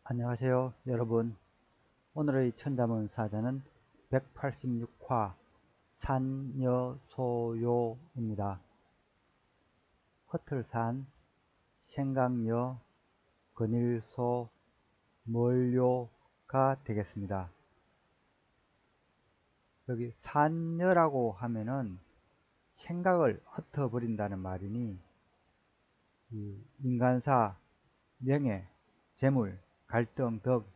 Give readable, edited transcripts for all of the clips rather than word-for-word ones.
안녕하세요 여러분. 오늘의 천자문 사자는 186화 산여소요입니다. 허틀산, 생강여, 근일소, 멀요가 되겠습니다. 여기 산여라고 하면은 생각을 흩어버린다는 말이니 인간사, 명예, 재물, 갈등, 덕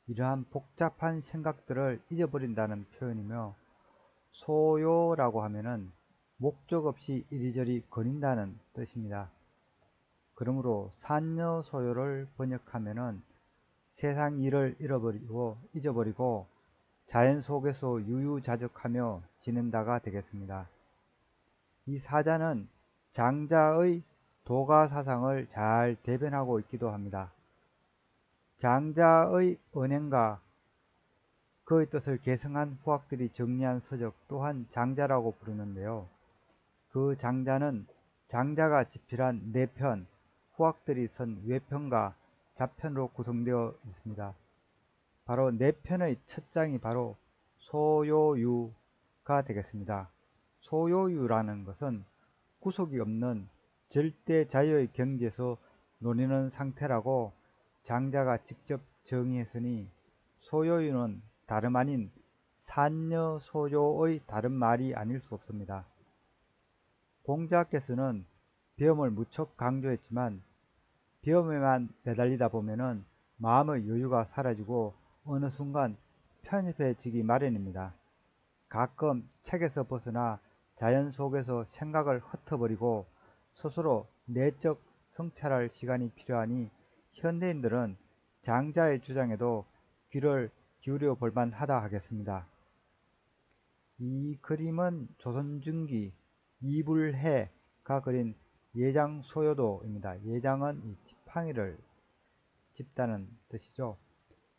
이러한 복잡한 생각들을 잊어버린다는 표현이며, 소요라고 하면은 목적 없이 이리저리 거닌다는 뜻입니다. 그러므로 산여소요를 번역하면은 세상 일을 잊어버리고 자연 속에서 유유자적하며 지낸다가 되겠습니다. 이 사자는 장자의 도가사상을 잘 대변하고 있기도 합니다. 장자의 언행과 그의 뜻을 계승한 후학들이 정리한 서적 또한 장자라고 부르는데요. 그 장자는 장자가 집필한 4편, 후학들이 쓴 외편과 자편으로 구성되어 있습니다. 바로 4편의 첫 장이 바로 소요유가 되겠습니다. 소요유라는 것은 구속이 없는 절대 자유의 경지에서 논의는 상태라고 장자가 직접 정의했으니, 소요유는 다름 아닌 산여소요의 다른 말이 아닐 수 없습니다. 공자께서는 비엄을 무척 강조했지만 비엄에만 매달리다 보면은 마음의 여유가 사라지고 어느 순간 편협해지기 마련입니다. 가끔 책에서 벗어나 자연 속에서 생각을 흩어버리고 스스로 내적 성찰할 시간이 필요하니, 현대인들은 장자의 주장에도 귀를 기울여 볼만 하다 하겠습니다. 이 그림은 조선 중기 이불해가 그린 예장소요도입니다. 예장은 이 지팡이를 짚다는 뜻이죠.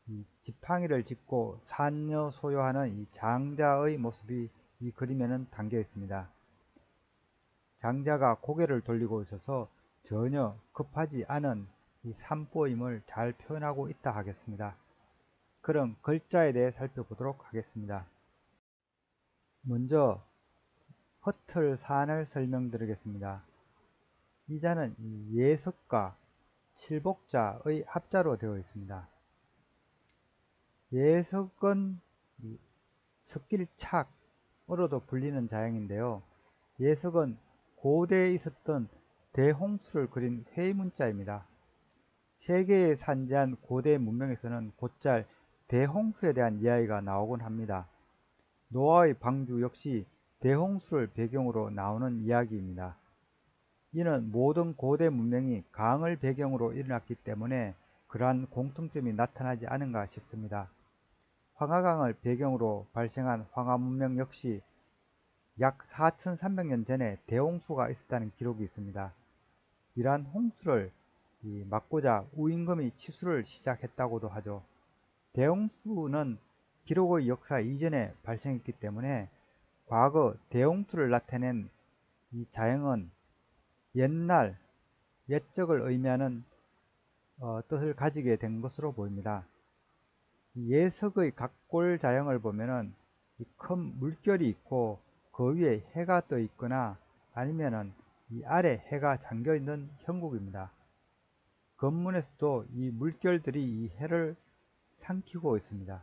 이 지팡이를 짚고 산여소요하는 이 장자의 모습이 이 그림에는 담겨 있습니다. 장자가 고개를 돌리고 있어서 전혀 급하지 않은 이 산보임을 잘 표현하고 있다 하겠습니다. 그럼 글자에 대해 살펴보도록 하겠습니다. 먼저 허틀산을 설명드리겠습니다. 이 자는 예석과 칠복자의 합자로 되어 있습니다. 예석은 석길착으로도 불리는 자형인데요. 예석은 고대에 있었던 대홍수를 그린 회문자입니다. 세계에 산재한 고대 문명에서는 곧잘 대홍수에 대한 이야기가 나오곤 합니다. 노아의 방주 역시 대홍수를 배경으로 나오는 이야기입니다. 이는 모든 고대 문명이 강을 배경으로 일어났기 때문에 그러한 공통점이 나타나지 않은가 싶습니다. 황하강을 배경으로 발생한 황하 문명 역시 약 4300년 전에 대홍수가 있었다는 기록이 있습니다. 이러한 홍수를 막고자 우임금이 치수를 시작했다고도 하죠. 대홍수는 기록의 역사 이전에 발생했기 때문에 과거 대홍수를 나타낸 이 자형은 옛날, 옛적을 의미하는 뜻을 가지게 된 것으로 보입니다. 예석의 각골 자형을 보면은 큰 물결이 있고 그 위에 해가 떠 있거나 아니면은 이 아래 해가 잠겨 있는 형국입니다. 건문에서도 이 물결들이 이 해를 삼키고 있습니다.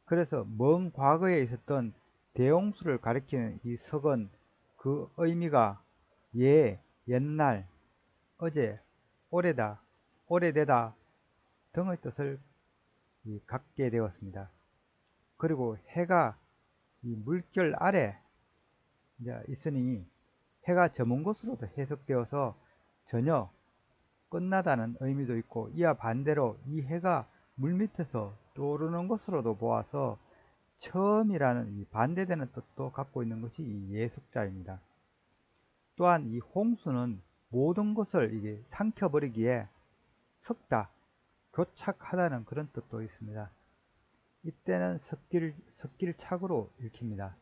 그래서 먼 과거에 있었던 대홍수를 가리키는 이 석은 그 의미가 옛날, 어제, 오래다, 오래되다 등의 뜻을 갖게 되었습니다. 그리고 해가 이 물결 아래 있으니 해가 저문 곳으로도 해석되어서 전혀 끝나다는 의미도 있고, 이와 반대로 이 해가 물밑에서 떠오르는 것으로도 보아서 처음이라는 이 반대되는 뜻도 갖고 있는 것이 이 예석자입니다. 또한 이 홍수는 모든 것을 이게 삼켜버리기에 섞다, 교착하다는 그런 뜻도 있습니다. 이때는 석길착으로 읽힙니다.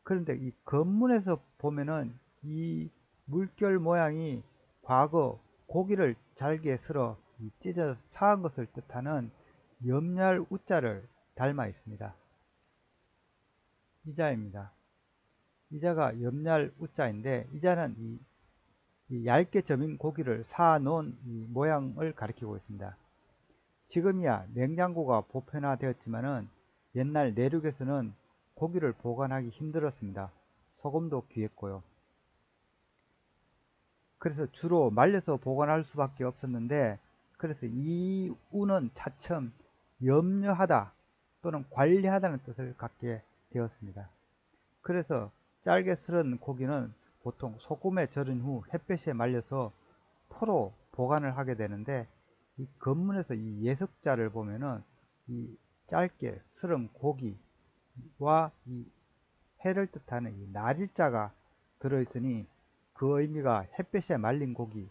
그런데 이 건문에서 보면은 이 물결 모양이 과거 고기를 잘게 쓸어 이 찢어 사은 것을 뜻하는 염려할 우자를 닮아 있습니다. 이자입니다. 이자가 염려할 우자인데 이자는 이 얇게 저민 고기를 사 놓은 이 모양을 가리키고 있습니다. 지금이야 냉장고가 보편화되었지만은 옛날 내륙에서는 고기를 보관하기 힘들었습니다. 소금도 귀했고요. 그래서 주로 말려서 보관할 수밖에 없었는데, 그래서 이 우는 차츰 염려하다 또는 관리하다는 뜻을 갖게 되었습니다. 그래서 짧게 썰은 고기는 보통 소금에 절인 후 햇볕에 말려서 포로 보관을 하게 되는데, 이 건문에서 이 예석자를 보면은 이 짧게 썰은 고기와 이 해를 뜻하는 이 날일자가 들어있으니 그 의미가 햇볕에 말린 고기,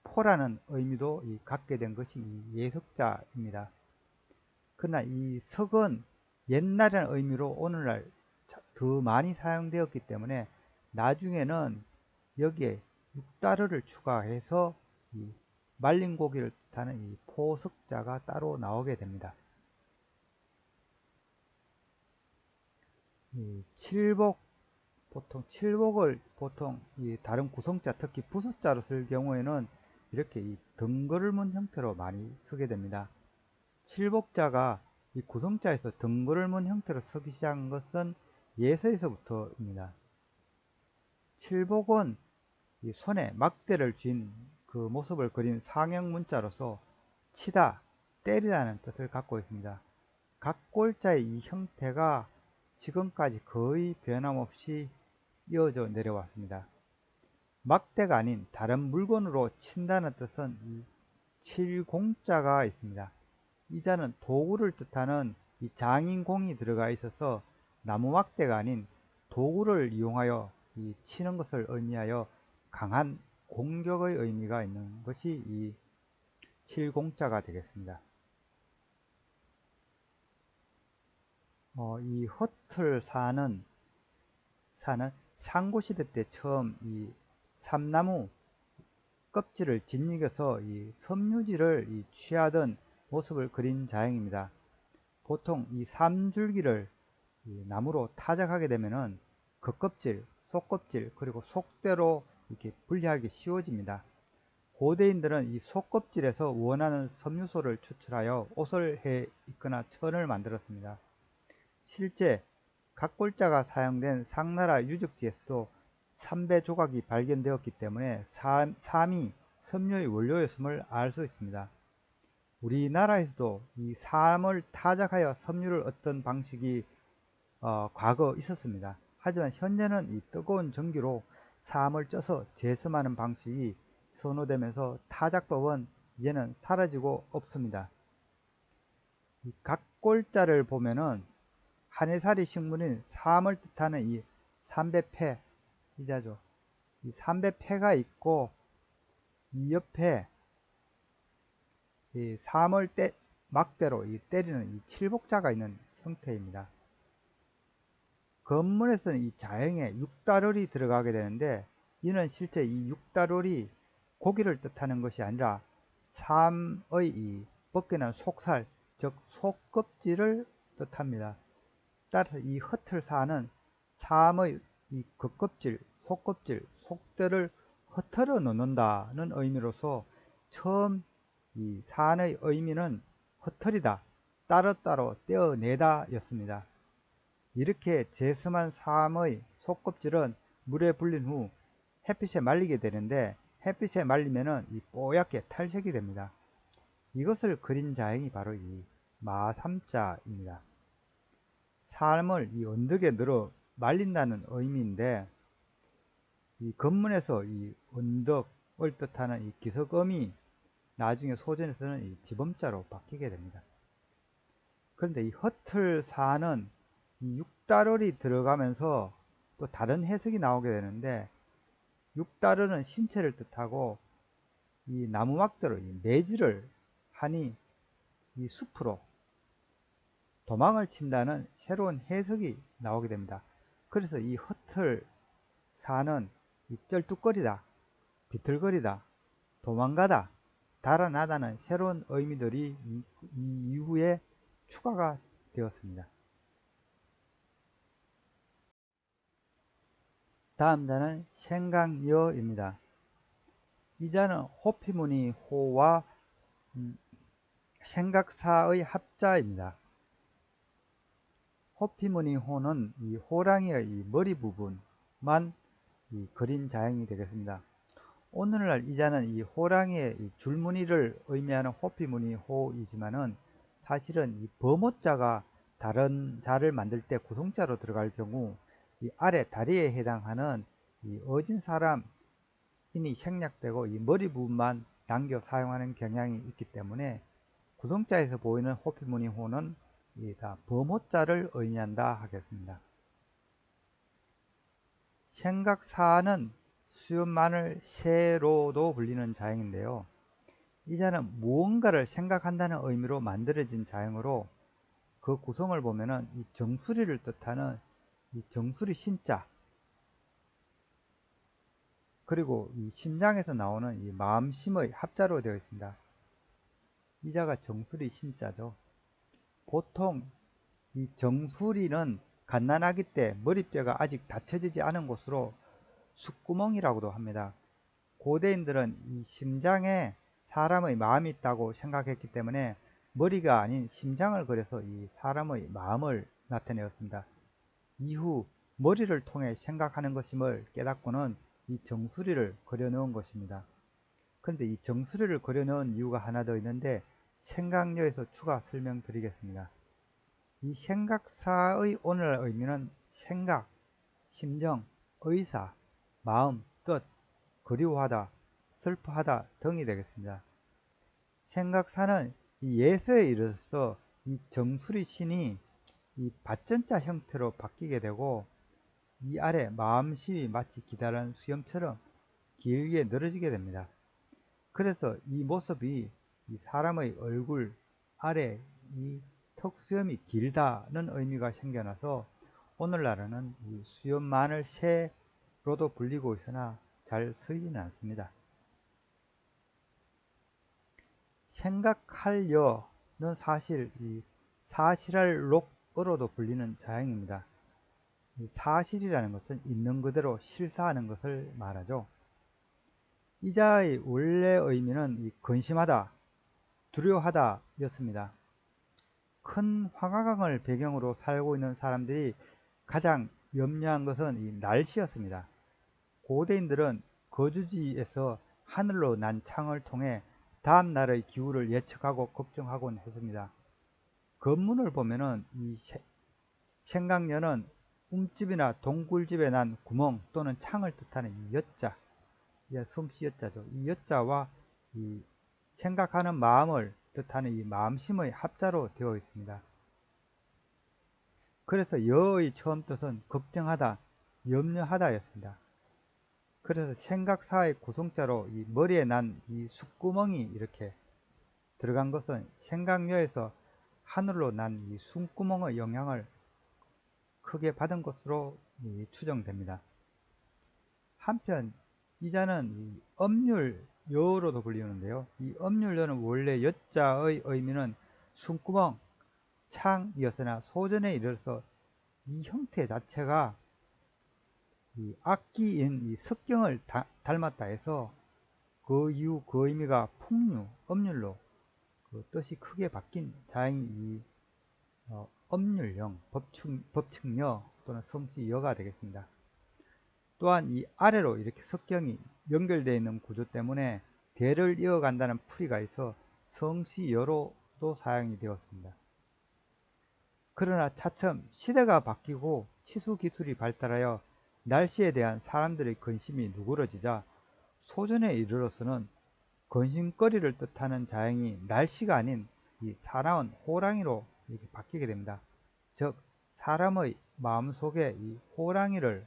포라는 의미도 갖게 된 것이 이 예석자입니다. 그러나 이 석은 옛날이라는 의미로 오늘날 더 많이 사용되었기 때문에 나중에는 여기에 육다르를 추가해서 이 말린 고기를 뜻하는 이 포석자가 따로 나오게 됩니다. 이 칠복, 칠복을 보통 이 다른 구성자, 특히 부숫자로 쓸 경우에는 이렇게 이 덩그러문 형태로 많이 쓰게 됩니다. 칠복자가 이 구성자에서 덩그러문 형태로 쓰기 시작한 것은 예서에서부터입니다. 칠복은 이 손에 막대를 쥔 그 모습을 그린 상형 문자로서 치다, 때리다는 뜻을 갖고 있습니다. 각골자의 이 형태가 지금까지 거의 변함없이 이어져 내려왔습니다. 막대가 아닌 다른 물건으로 친다는 뜻은 이 칠공자가 있습니다. 이 자는 도구를 뜻하는 이 장인공이 들어가 있어서 나무 막대가 아닌 도구를 이용하여 이 치는 것을 의미하여 강한 공격의 의미가 있는 것이 이 칠공자가 되겠습니다. 이 허틀사는 상고시대 때 처음 이 삼나무 껍질을 짓이겨서 이 섬유질을 취하던 모습을 그린 자형입니다. 보통 이 삼줄기를 이 나무로 타작하게 되면은 겉껍질, 속껍질, 그리고 속대로 이렇게 분리하기 쉬워집니다. 고대인들은 이 속껍질에서 원하는 섬유소를 추출하여 옷을 해 입거나 천을 만들었습니다. 실제 각골자가 사용된 상나라 유적지에서도 삼배 조각이 발견되었기 때문에 삼이 섬유의 원료였음을 알 수 있습니다. 우리나라에서도 이 삼을 타작하여 섬유를 얻던 방식이 과거 있었습니다. 하지만 현재는 이 뜨거운 전기로 삼을 쪄서 제섬하는 방식이 선호되면서 타작법은 이제는 사라지고 없습니다. 이 각골자를 보면은 한해살이 식물인 삼을 뜻하는 이 삼배패, 이자죠. 이 삼배패가 있고 이 옆에 이 삼을 막대로 때리는 이 칠복자가 있는 형태입니다. 건문에서는 이 자형에 육다롤이 들어가게 되는데, 이는 실제 이 육다롤이 고기를 뜻하는 것이 아니라 삼의 이 벗겨난 속살, 즉 속껍질을 뜻합니다. 따라서 이 허틀사는 삼의 이 겉껍질, 속껍질, 속대를 흩어져 놓는다는 의미로서 처음 이 산의 의미는 흩어리다, 따로따로 떼어내다 였습니다. 이렇게 제섬한 삼의 속껍질은 물에 불린 후 햇빛에 말리게 되는데, 햇빛에 말리면은 이 뽀얗게 탈색이 됩니다. 이것을 그린 자형이 바로 이 마삼자입니다. 삶을 이 언덕에 늘어 말린다는 의미인데, 이 건문에서 이 언덕을 뜻하는 이 기석음이 나중에 소전에서는 이 지범자로 바뀌게 됩니다. 그런데 이 허틀사는 이 육다롤이 들어가면서 또 다른 해석이 나오게 되는데, 육다롤은 신체를 뜻하고 이 나무막대로 이 매질을 하니 이 숲으로 도망을 친다는 새로운 해석이 나오게 됩니다. 그래서 이 허틀사는 이 쩔뚝거리다, 비틀거리다, 도망가다, 달아나다는 새로운 의미들이 이 이후에 추가가 되었습니다. 다음 자는 생각여입니다. 이 자는 호피무늬 호와 생각사의 합자입니다. 호피무늬 호는 이 호랑이의 이 머리 부분만 그린 자형이 되겠습니다. 오늘날 이 자는 이 호랑이의 이 줄무늬를 의미하는 호피무늬 호이지만은 사실은 이 범호자가 다른 자를 만들 때 구성자로 들어갈 경우 이 아래 다리에 해당하는 이 어진 사람 인이 생략되고 이 머리 부분만 남겨 사용하는 경향이 있기 때문에 구성자에서 보이는 호피무늬 호는 다 범호자를 의미한다 하겠습니다. 생각사는 수염마늘 새로도 불리는 자형인데요. 이 자는 무언가를 생각한다는 의미로 만들어진 자형으로 그 구성을 보면은 이 정수리를 뜻하는 이 정수리 신자, 그리고 이 심장에서 나오는 이 마음심의 합자로 되어 있습니다. 이 자가 정수리 신자죠. 보통 이 정수리는 갓난아기 때 머리뼈가 아직 닫혀지지 않은 곳으로 숫구멍이라고도 합니다. 고대인들은 이 심장에 사람의 마음이 있다고 생각했기 때문에 머리가 아닌 심장을 그려서 이 사람의 마음을 나타내었습니다. 이후 머리를 통해 생각하는 것임을 깨닫고는 이 정수리를 그려넣은 것입니다. 그런데 이 정수리를 그려넣은 이유가 하나 더 있는데 생각여에서 추가 설명드리겠습니다. 이 생각사의 오늘날 의미는 생각, 심정, 의사, 마음, 뜻, 그리워하다, 슬퍼하다 등이 되겠습니다. 생각사는 이 예서에 이르러서 이 정수리 신이 이 밭전자 형태로 바뀌게 되고 이 아래 마음심이 마치 기다란 수염처럼 길게 늘어지게 됩니다. 그래서 이 모습이 이 사람의 얼굴 아래 이 턱수염이 길다는 의미가 생겨나서 오늘날에는 이 수염만을 새로도 불리고 있으나 잘 쓰이지는 않습니다. 생각할여는 사실 이 사실할록으로도 불리는 자형입니다. 사실이라는 것은 있는 그대로 실사하는 것을 말하죠. 이 자의 원래 의미는 이 근심하다, 두려워하다 였습니다. 큰 황하강을 배경으로 살고 있는 사람들이 가장 염려한 것은 이 날씨였습니다. 고대인들은 거주지에서 하늘로 난 창을 통해 다음 날의 기후를 예측하고 걱정하곤 했습니다. 건문을 보면은 이 생강년은 움집이나 동굴집에 난 구멍 또는 창을 뜻하는 이 여자, 솜씨 여자죠. 이 여자와 이 생각하는 마음을 뜻하는 이 마음심의 합자로 되어 있습니다. 그래서 여의 처음 뜻은 걱정하다, 염려하다였습니다. 그래서 생각사의 구성자로 이 머리에 난 이 숫구멍이 이렇게 들어간 것은 생각여에서 하늘로 난 이 숨구멍의 영향을 크게 받은 것으로 추정됩니다. 한편 이 자는 이 엄률여로도 불리는데요. 이 엄률여는 원래 여자의 의미는 숨구멍, 창이었으나 소전에 이르러서 이 형태 자체가 이 악기인 이 석경을 닮았다 해서 그 이후 그 의미가 풍류, 엄률로 그 뜻이 크게 바뀐 자형이 이 엄률령, 법칙여 또는 성씨여가 되겠습니다. 또한 이 아래로 이렇게 석경이 연결되어 있는 구조 때문에 대를 이어간다는 풀이가 있어 성씨여로도 사용이 되었습니다. 그러나 차츰 시대가 바뀌고 치수 기술이 발달하여 날씨에 대한 사람들의 관심이 누그러지자 소전에 이르러서는 근심거리를 뜻하는 자형이 날씨가 아닌 이 사나운 호랑이로 이렇게 바뀌게 됩니다. 즉 사람의 마음속에 이 호랑이를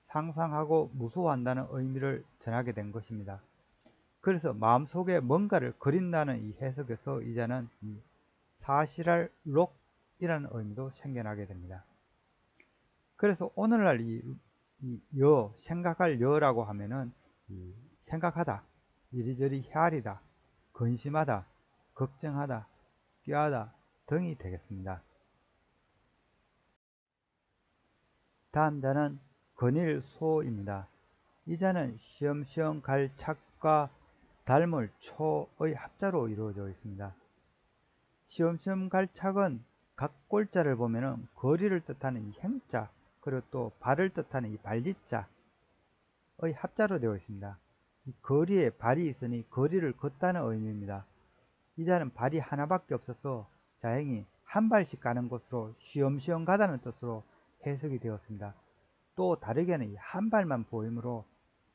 상상하고 무서워한다는 의미를 전하게 된 것입니다. 그래서 마음속에 뭔가를 그린다는 이 해석에서 이자는 이 사실할 록이라는 의미도 생겨나게 됩니다. 그래서 오늘날 생각할 여라고 하면은 생각하다, 이리저리 헤아리다, 근심하다, 걱정하다, 꾀하다 등이 되겠습니다. 다음 자는 근일소입니다. 이 자는 시험시험 갈 착과 닮을 초의 합자로 이루어져 있습니다. 시험시험 갈 착은 각 골자를 보면은 거리를 뜻하는 이 행자, 그리고 또 발을 뜻하는 이 발지자의 합자로 되어 있습니다. 이 거리에 발이 있으니 거리를 걷다는 의미입니다. 이 자는 발이 하나밖에 없어서 자행이 한 발씩 가는 것으로 쉬엄쉬엄 가다는 뜻으로 해석이 되었습니다. 또 다르게는 한 발만 보이므로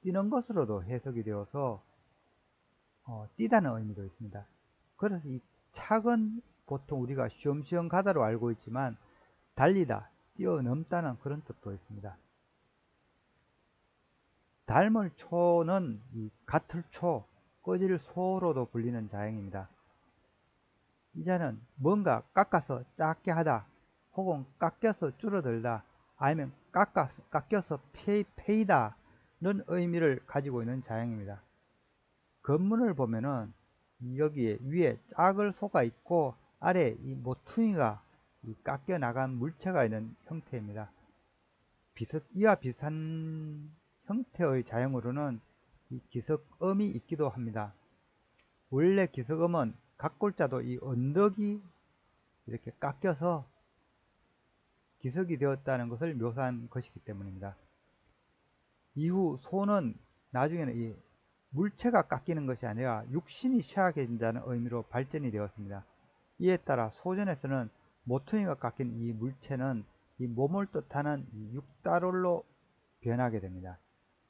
뛰는 것으로도 해석이 되어서 뛰다는 의미도 있습니다. 그래서 이 착은 보통 우리가 쉬엄쉬엄 가다로 알고 있지만 달리다, 뛰어넘다는 그런 뜻도 있습니다. 닮을 초는 이 같을 초, 꺼질 소로도 불리는 자행입니다. 이 자는 뭔가 깎아서 작게 하다, 혹은 깎여서 줄어들다, 아니면 깎여서 페이다는 의미를 가지고 있는 자행입니다. 건문을 보면은 여기에 위에 짝을 소가 있고 아래 이 모퉁이가 깎여 나간 물체가 있는 형태입니다. 이와 비슷한 형태의 자형으로는 이 기석음이 있기도 합니다. 원래 기석음은 각 골자도 이 언덕이 이렇게 깎여서 기석이 되었다는 것을 묘사한 것이기 때문입니다. 이후 소는 나중에는 이 물체가 깎이는 것이 아니라 육신이 쇠약해진다는 의미로 발전이 되었습니다. 이에 따라 소전에서는 모퉁이가 깎인 이 물체는 이 몸을 뜻하는 육다롤로 변하게 됩니다.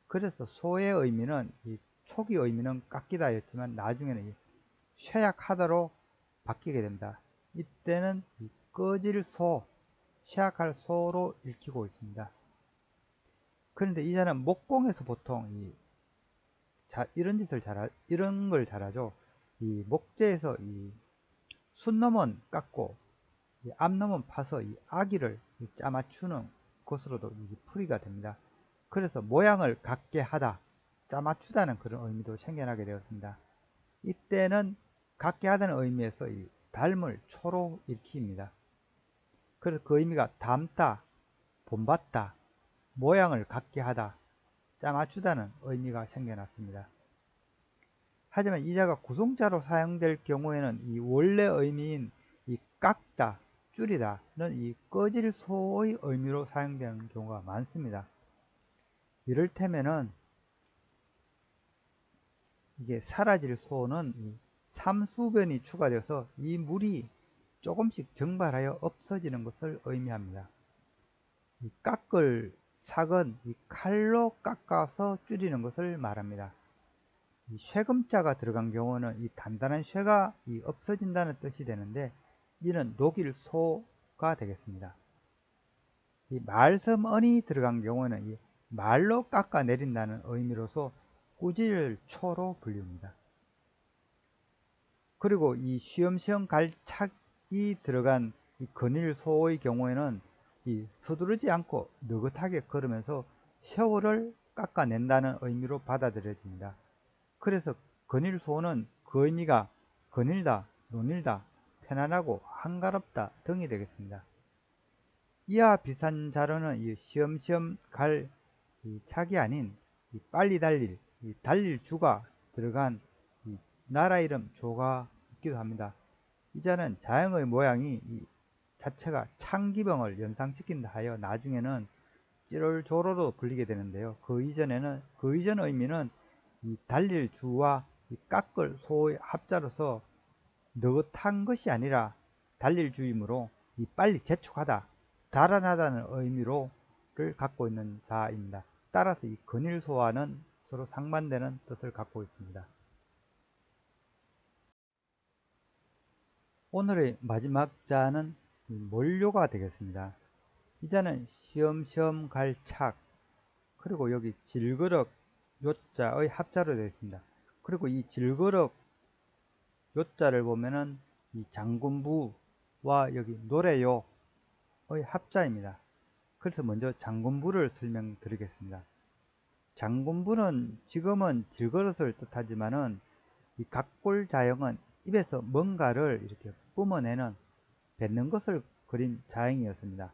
그래서 소의 의미는 이 초기 의미는 깎이다였지만 나중에는 쇠약하다로 바뀌게 됩니다. 이때는 꺼질 소, 쇠약할 소로 읽히고 있습니다. 그런데 이 자는 목공에서 보통 이런 걸 잘하죠. 이 목재에서 이 순놈은 깎고 이 앞놈은 파서 이 아기를 짜맞추는 것으로도 풀이가 됩니다. 그래서 모양을 같게 하다, 짜맞추다는 그런 의미도 생겨나게 되었습니다. 이때는 같게 하다는 의미에서 이 닮을 초로 읽힙니다. 그래서 그 의미가 닮다, 본받다, 모양을 같게 하다, 짜맞추다는 의미가 생겨났습니다. 하지만 이 자가 구성자로 사용될 경우에는 이 원래 의미인 이 깎다, 줄이다는 이 꺼질 소의 의미로 사용되는 경우가 많습니다. 이를테면은 이게 사라질 소는 이 삼수변이 추가되어서 이 물이 조금씩 증발하여 없어지는 것을 의미합니다. 이 깎을 삭은 이 칼로 깎아서 줄이는 것을 말합니다. 이 쇠금자가 들어간 경우는 이 단단한 쇠가 없어진다는 뜻이 되는데 이는 녹일 소가 되겠습니다. 이 말섬언이 들어간 경우는 이 말로 깎아 내린다는 의미로서 꾸질초로 불립니다. 그리고 이 쉬엄쉬엄 갈 착이 들어간 이 근일소의 경우에는 이 서두르지 않고 느긋하게 걸으면서 세월을 깎아낸다는 의미로 받아들여집니다. 그래서 근일소는 그 의미가 거닐다, 논일다, 편안하고 한가롭다 등이 되겠습니다. 이와 비슷한 자료는 이 시험시험 갈 착이 아닌 빨리 달릴, 달릴 주가 들어간 나라 이름 조가 있기도 합니다. 이 자는 자형의 모양이 자체가 창기병을 연상시킨다 하여 나중에는 찌롤조로로 불리게 되는데요. 그 이전 의미는 이 달릴 주와 깎을 소의 합자로서 느긋한 것이 아니라 달릴 주이므로 빨리 재촉하다, 달아나다는 의미로를 갖고 있는 자입니다. 따라서 이 근일소와는 서로 상반되는 뜻을 갖고 있습니다. 오늘의 마지막 자는 몰료가 되겠습니다. 이 자는 시험시험 갈 착, 그리고 여기 질그럭 요자의 합자로 되어 있습니다. 그리고 이 질그럭 요자를 보면은 이 장군부와 여기 노래요의 합자입니다. 그래서 먼저 장군부를 설명드리겠습니다. 장군부는 지금은 질그릇을 뜻하지만은 이 각골자형은 입에서 뭔가를 이렇게 뿜어내는, 뱉는 것을 그린 자형이었습니다.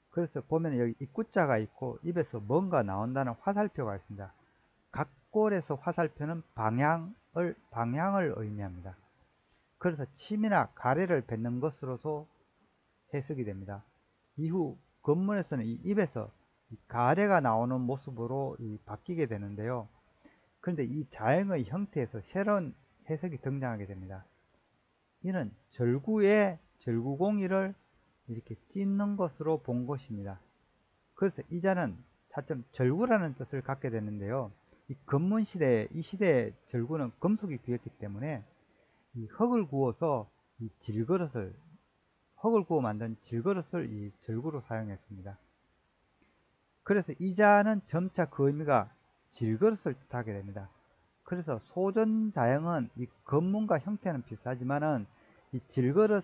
그래서 보면 여기 입구자가 있고 입에서 뭔가 나온다는 화살표가 있습니다. 각골에서 화살표는 방향을 의미합니다. 그래서 침이나 가래를 뱉는 것으로서 해석이 됩니다. 이후 건문에서는 이 입에서 가래가 나오는 모습으로 바뀌게 되는데요. 그런데 이 자형의 형태에서 새로운 해석이 등장하게 됩니다. 이는 절구에 절구공이를 이렇게 찢는 것으로 본 것입니다. 그래서 이 자는 차츰 절구라는 뜻을 갖게 되는데요. 이 건문시대에, 이 시대의 절구는 금속이 귀했기 때문에 이 흙을 구워서 이 질그릇을, 흙을 구워 만든 질그릇을 이 절구로 사용했습니다. 그래서 이 자는 점차 그 의미가 질그릇을 뜻하게 됩니다. 그래서 소전자형은 이 건문과 형태는 비슷하지만은 이 질그릇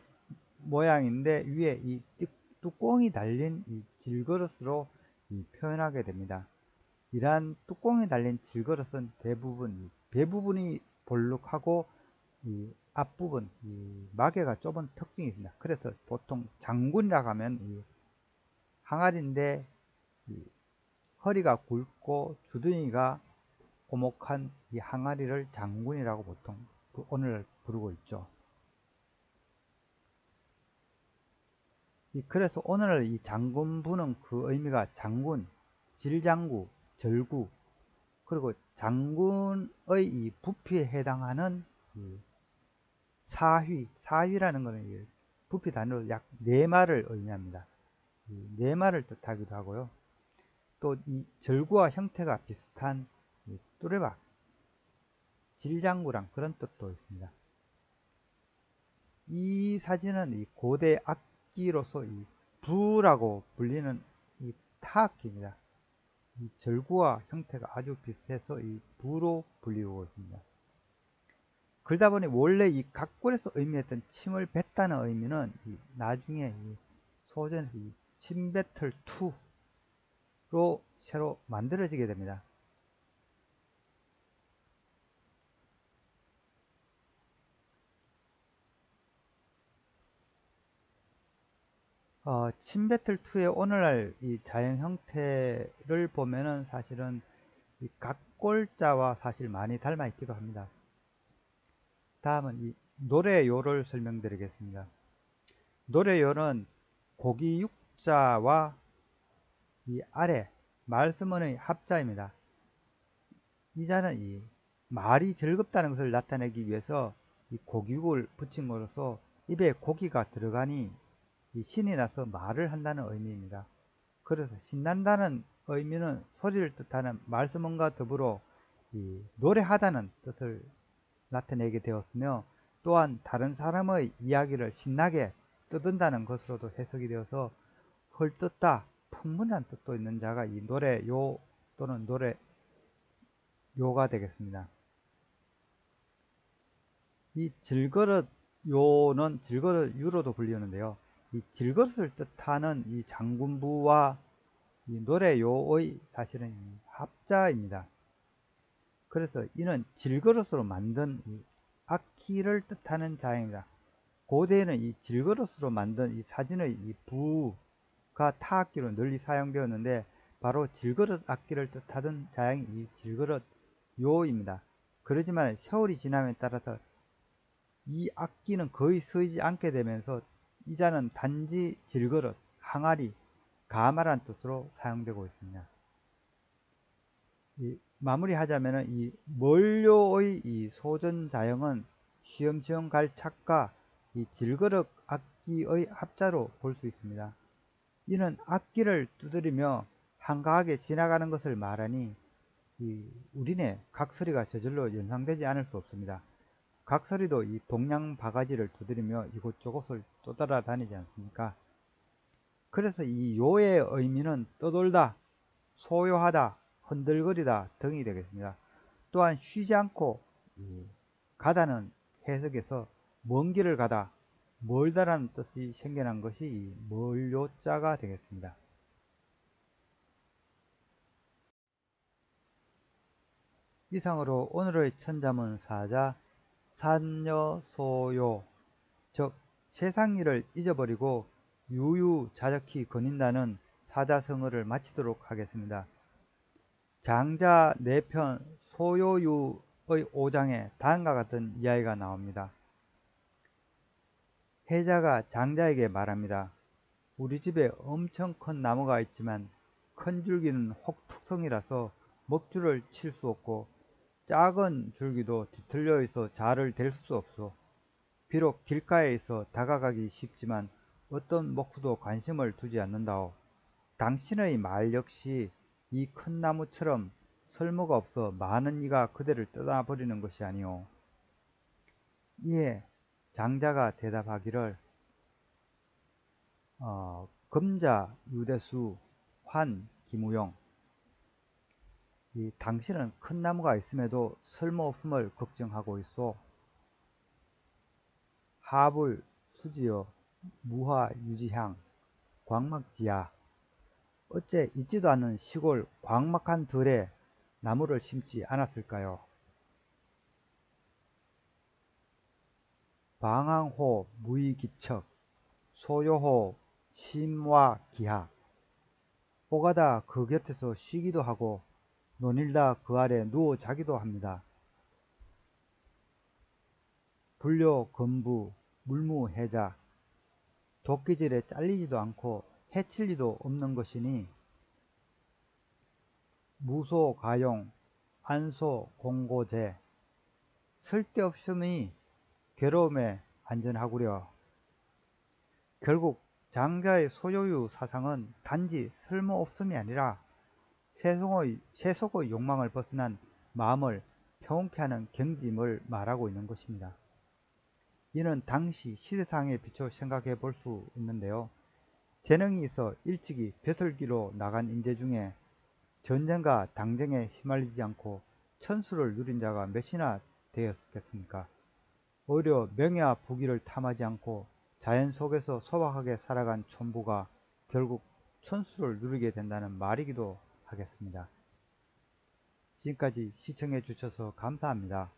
모양인데 위에 이 뚜껑이 달린 이 질그릇으로 표현하게 됩니다. 이러한 뚜껑이 달린 질그릇은 대부분 배 부분이 볼록하고 이 앞부분 이 마개가 좁은 특징이 있습니다. 그래서 보통 장군이라고 하면 이 항아리인데 이 허리가 굵고 주둥이가 오목한 이 항아리를 장군이라고 보통 오늘 부르고 있죠. 그래서 오늘 이 장군부는 그 의미가 장군, 질장구, 절구, 그리고 장군의 이 부피에 해당하는 이 사휘라는 것은 부피 단위로 약 4마를 의미합니다. 4마를 뜻하기도 하고요. 또 이 절구와 형태가 비슷한 뚜레박, 질장구랑 그런 뜻도 있습니다. 이 사진은 이 고대 악기로서 이 부라고 불리는 이 타악기입니다. 이 절구와 형태가 아주 비슷해서 이 부로 불리고 있습니다. 그러다 보니 원래 이 각골에서 의미했던 침을 뱉다는 의미는 나중에 이 소전에서 이 침뱉을 투로 새로 만들어지게 됩니다. 침뱉을2의 오늘날 이 자형 형태를 보면은 사실은 이 각골자와 사실 많이 닮아 있기도 합니다. 다음은 이 노래요를 설명드리겠습니다. 노래요는 고기 육자와 이 아래 말씀은의 합자입니다. 이 자는 이 말이 즐겁다는 것을 나타내기 위해서 이 고기육을 붙임으로써 입에 고기가 들어가니 이 신이 나서 말을 한다는 의미입니다. 그래서 신난다는 의미는 소리를 뜻하는 말씀음과 더불어 이 노래하다는 뜻을 나타내게 되었으며, 또한 다른 사람의 이야기를 신나게 떠든다는 것으로도 해석이 되어서 헐뜯다, 풍문이라는 뜻도 있는 자가 이 노래요 또는 노래요가 되겠습니다. 이 질그릇 요는 질그릇 유로도 불리는데요. 이 질그릇을 뜻하는 이 장군부와 이 노래요의 사실은 합자입니다. 그래서 이는 질그릇으로 만든 이 악기를 뜻하는 자입니다. 고대에는 이 질그릇으로 만든 이 사진의 이 부가 타악기로 널리 사용되었는데 바로 질그릇 악기를 뜻하던 자양이 이 질그릇 요입니다. 그러지만 세월이 지남에 따라서 이 악기는 거의 쓰이지 않게 되면서 이 자는 단지 질그릇, 항아리, 가마란 뜻으로 사용되고 있습니다. 마무리하자면 이 멀료의 이 소전자형은 시험시험 갈 착과 이 질그릇 악기의 합자로 볼 수 있습니다. 이는 악기를 두드리며 한가하게 지나가는 것을 말하니 우리네 각설이가 저절로 연상되지 않을 수 없습니다. 각설이도 이 동양 바가지를 두드리며 이곳저곳을 떠돌아다니지 않습니까? 그래서 이 요의 의미는 떠돌다, 소요하다, 흔들거리다 등이 되겠습니다. 또한 쉬지 않고 가다는 해석에서 먼 길을 가다, 멀다라는 뜻이 생겨난 것이 이 멀요자가 되겠습니다. 이상으로 오늘의 천자문 사자 산여소요, 즉 세상 일을 잊어버리고 유유자적히 거닌다는 사자성어를 마치도록 하겠습니다. 장자 4편 소요유의 5장에 다음과 같은 이야기가 나옵니다. 해자가 장자에게 말합니다. 우리 집에 엄청 큰 나무가 있지만 큰 줄기는 혹툭성이라서 먹줄을 칠 수 없고 작은 줄기도 뒤틀려 있어 잘을 댈 수 없소. 비록 길가에 있어 다가가기 쉽지만 어떤 목수도 관심을 두지 않는다오. 당신의 말 역시 이 큰 나무처럼 설모가 없어 많은 이가 그대를 떠나버리는 것이 아니오. 이에 장자가 대답하기를 금자 유대수 환 김우용, 당신은 큰 나무가 있음에도 쓸모없음을 걱정하고 있소. 하불 수지여 무화 유지향 광막지야, 어째 있지도 않은 시골 광막한 들에 나무를 심지 않았을까요? 방황호 무의기척 소요호 심화기하, 오가다 그 곁에서 쉬기도 하고 논일다 그 아래 누워 자기도 합니다. 불료 건부 물무해자, 도끼질에 잘리지도 않고 해칠 리도 없는 것이니 무소가용 안소공고제, 쓸데없음이 괴로움에 안전하구려. 결국 장자의 소요유 사상은 단지 쓸모없음이 아니라 세속의 욕망을 벗어난 마음을 평온케 하는 경짐을 말하고 있는 것입니다. 이는 당시 시대상에 비춰 생각해 볼 수 있는데요. 재능이 있어 일찍이 벼슬기로 나간 인재 중에 전쟁과 당쟁에 휘말리지 않고 천수를 누린 자가 몇이나 되었겠습니까? 오히려 명예와 부귀를 탐하지 않고 자연 속에서 소박하게 살아간 촌부가 결국 천수를 누리게 된다는 말이기도 하겠습니다. 지금까지 시청해 주셔서 감사합니다.